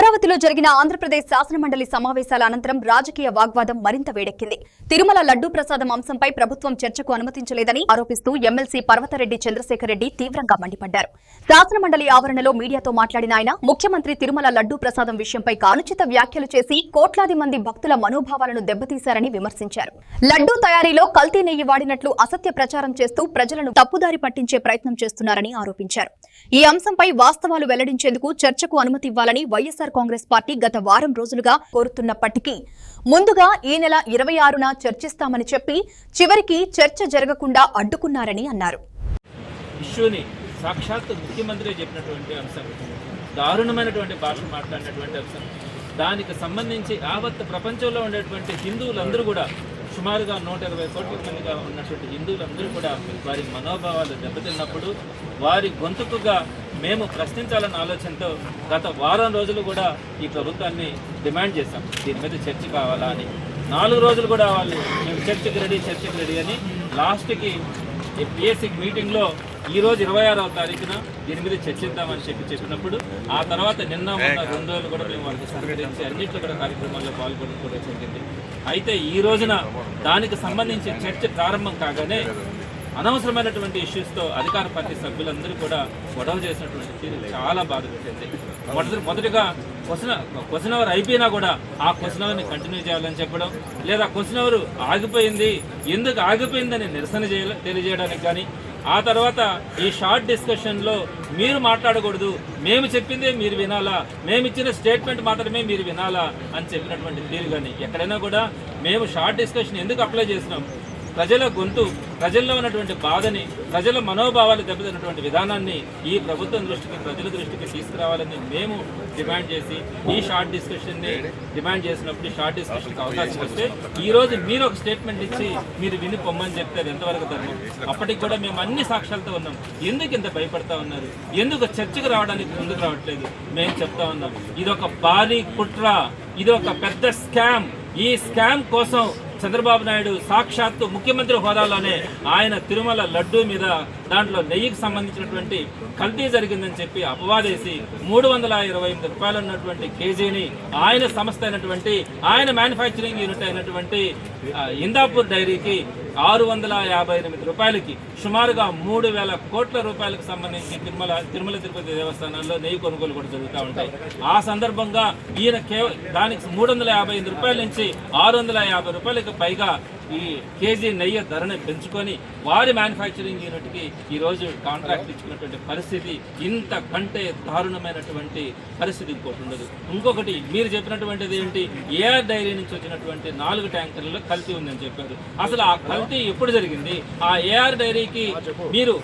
అమరావతిలో జరిగిన ఆంధ్రప్రదేశ్ శాసనమండలి సమావేశాల అనంతరం రాజకీయ వాగ్వాదం మరింత వేడెక్కింది. తిరుమల లడ్డూ ప్రసాదం అంశంపై ప్రభుత్వం చర్చకు అనుమతించలేదని ఆరోపిస్తూ ఎమ్మెల్సీ పర్వతరెడ్డి చంద్రశేఖర్ రెడ్డి తీవ్రంగా మండిపడ్డారు. శాసనమండలి ఆవరణలో మీడియాతో మాట్లాడిన ఆయన ముఖ్యమంత్రి తిరుమల లడ్డూ ప్రసాదం విషయంపై కానుచిత వ్యాఖ్యలు చేసి కోట్లాది మంది భక్తుల మనోభావాలను దెబ్బతీశారని విమర్శించారు. లడ్డూ తయారీలో కల్తీ నెయ్యి వాడినట్లు అసత్య ప్రచారం చేస్తూ ప్రజలను తప్పుదారి పట్టించే ప్రయత్నం చేస్తున్నారని ఆరోపించారు. ఈ అంశంపై వాస్తవాలు వెల్లడించేందుకు చర్చకు అనుమతి ఇవ్వాలని వైఎస్ఆర్ కాంగ్రెస్ పార్టీ గత వారం రోజులుగా కోరుతున్నప్పటికీ ముందుగా ఈ నెల 26న చర్చిస్తామని చెప్పి చివరికి చర్చ జరగకుండా అడ్డుకున్నారని అన్నారు. సాక్షాత్ ముఖ్యమంత్రి చెప్పినటువంటి అంశం, దారుణమైనటువంటి భాష మాట్లాడినటువంటి అంశం, దానికి సంబంధించి యావత్ ప్రపంచంలో ఉండేటువంటి హిందువులందరూ కూడా సుమారుగా 120 కోట్ల మందిగా ఉన్నటువంటి హిందువులందరూ కూడా వారి మనోభావాలు దెబ్బతిన్నప్పుడు వారి గొంతుకుగా మేము ప్రశ్నించాలన్న ఆలోచనతో గత వారం రోజులు కూడా ఈ ప్రభుత్వాన్ని డిమాండ్ చేశాం. దీని మీద చర్చ కావాలా అని 4 రోజులు కూడా వాళ్ళు మేము చర్చకి రెడీ అని లాస్ట్కి పిఎస్సి మీటింగ్లో ఈరోజు 26వ తారీఖున దీని మీద చర్చిద్దామని చెప్పినప్పుడు ఆ తర్వాత నిన్న మొన్న 2 రోజులు కూడా మేము వాళ్ళకి సహకరించి అన్నింటిలో కూడా కార్యక్రమాల్లో పాల్గొనడం కూడా జరిగింది. అయితే ఈ రోజున దానికి సంబంధించి చర్చ ప్రారంభం కాగానే అనవసరమైనటువంటి ఇష్యూస్తో అధికార పార్టీ సభ్యులందరూ కూడా గొడవ చేసినటువంటి తీరు చాలా బాధ పెట్టింది. మొదటిగా క్వశ్చన్ అవర్ అయిపోయినా కూడా ఆ క్వశ్చన్ అవర్ని కంటిన్యూ చేయాలని చెప్పడం, లేదా క్వశ్చన్ అవర్ ఆగిపోయింది, ఎందుకు ఆగిపోయిందని నిరసన తెలియజేయడానికి కానీ, ఆ తర్వాత ఈ షార్ట్ డిస్కషన్లో మీరు మాట్లాడకూడదు, మేము చెప్పిందే మీరు వినాలా, మేము ఇచ్చిన స్టేట్మెంట్ మాత్రమే మీరు వినాలా అని చెప్పినటువంటి తీరు కానీ ఎక్కడైనా కూడా మేము షార్ట్ డిస్కషన్ ఎందుకు అప్లై చేసినాం, ప్రజల గొంతు, ప్రజల్లో ఉన్నటువంటి బాధని, ప్రజల మనోభావాలు దెబ్బతిన్నటువంటి విధానాన్ని ఈ ప్రభుత్వం దృష్టికి, ప్రజల దృష్టికి తీసుకురావాలని మేము డిమాండ్ చేసి ఈ షార్ట్ డిస్కషన్ని డిమాండ్ చేసినప్పుడు షార్ట్ డిస్కషన్కి అవకాశం వస్తే ఈరోజు మీరు ఒక స్టేట్మెంట్ ఇచ్చి మీరు విని పొమ్మని చెప్తే అది ఎంతవరకు ధర్మం? అప్పటికి కూడా మేము అన్ని సాక్ష్యాలతో ఉన్నాం. ఎందుకు ఇంత భయపడతా ఉన్నారు? ఎందుకు చర్చకు రావడానికి ముందుకు రావట్లేదు? మేము చెప్తా ఉన్నాం, ఇదొక భారీ కుట్ర, ఇది ఒక పెద్ద స్కామ్. ఈ స్కామ్ కోసం చంద్రబాబు నాయుడు సాక్షాత్తు ముఖ్యమంత్రి హోదాలోనే ఆయన తిరుమల లడ్డూ మీద దాంట్లో నెయ్యికి సంబంధించినటువంటి కల్తీ జరిగిందని చెప్పి అపవాదేసి 328 రూపాయలు ఉన్నటువంటి కేజీని ఆయన సంస్థ అయినటువంటి, ఆయన మ్యానుఫ్యాక్చరింగ్ యూనిట్ అయినటువంటి ఇందాపూర్ డైరీకి 658 రూపాయలకి సుమారుగా 3000 కోట్ల రూపాయలకు సంబంధించి తిరుమల తిరుపతి దేవస్థానాల్లో నెయ్యి కొనుగోలు కూడా జరుగుతూ ఉంటాయి. ఆ సందర్భంగా ఈయన దానికి 355 రూపాయల నుంచి 650 రూపాయలకు పైగా ఈ కేజీ నెయ్యి ధరని పెంచుకొని వారి మ్యానుఫ్యాక్చరింగ్ యూనిట్కి ఈరోజు కాంట్రాక్ట్ ఇచ్చుకున్నటువంటి పరిస్థితి, ఇంతకంటే దారుణమైనటువంటి పరిస్థితి ఇంకోటి ఉండదు. ఇంకొకటి మీరు చెప్పినటువంటిది ఏంటి, ఏఆర్ డైరీ నుంచి వచ్చినటువంటి 4 ట్యాంకర్లలో కల్తీ ఉందని చెప్పారు. అసలు ఆ కల్తీ ఎప్పుడు జరిగింది? ఆ ఏఆర్ డైరీకి మీరు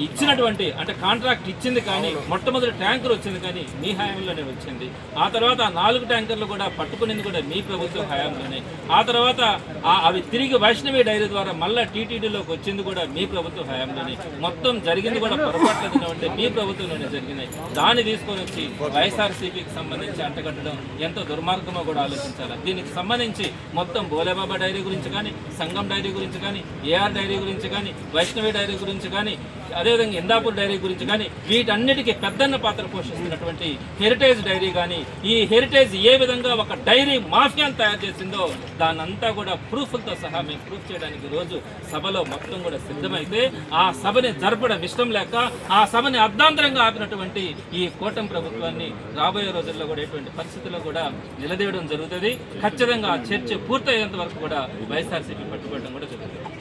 ఇచ్చినటువంటి, అంటే కాంట్రాక్ట్ ఇచ్చింది కానీ మొట్టమొదటి ట్యాంకర్ వచ్చింది కానీ మీ హయాంలోనే వచ్చింది. ఆ తర్వాత 4 ట్యాంకర్లు కూడా పట్టుకునేది కూడా మీ ప్రభుత్వ హయాంలోనే. ఆ తర్వాత అవి తిరిగి వైష్ణవి డైరీ ద్వారా మళ్ళీ టీటీడీలోకి వచ్చింది కూడా మీ ప్రభుత్వ హయాంలోనే. మొత్తం జరిగింది కూడా పొరపాట్లు అంటే మీ ప్రభుత్వంలోనే జరిగినాయి. దాన్ని తీసుకొని వచ్చి వైఎస్ఆర్సీపీకి సంబంధించి అంటగట్టడం ఎంతో దుర్మార్గమో కూడా ఆలోచించాలి. దీనికి సంబంధించి మొత్తం బోలేబాబా డైరీ గురించి కానీ, సంగం డైరీ గురించి కానీ, ఏఆర్ డైరీ గురించి కానీ, వైష్ణవి డైరీ గురించి కానీ, అదేవిధంగా ఇందాపూర్ డైరీ గురించి కానీ, వీటన్నిటికీ పెద్దన్న పాత్ర పోషిస్తున్నటువంటి హెరిటేజ్ డైరీ కానీ, ఈ హెరిటేజ్ ఏ విధంగా ఒక డైరీ మాఫియాను తయారు చేసిందో దాన్నంతా కూడా ప్రూఫ్లతో సహా మేము ప్రూఫ్ చేయడానికి రోజు సభలో మొత్తం కూడా సిద్ధమైతే ఆ సభని జరపడం ఇష్టం లేక ఆ సభని అర్ధాంతరంగా ఆపినటువంటి ఈ కూటమి ప్రభుత్వాన్ని రాబోయే రోజుల్లో కూడా ఎటువంటి పరిస్థితుల్లో కూడా నిలదీయడం జరుగుతుంది. ఖచ్చితంగా చర్చ పూర్తయ్యేంత వరకు కూడా వైఎస్ఆర్సీపీ పట్టుకోవడం కూడా జరుగుతుంది.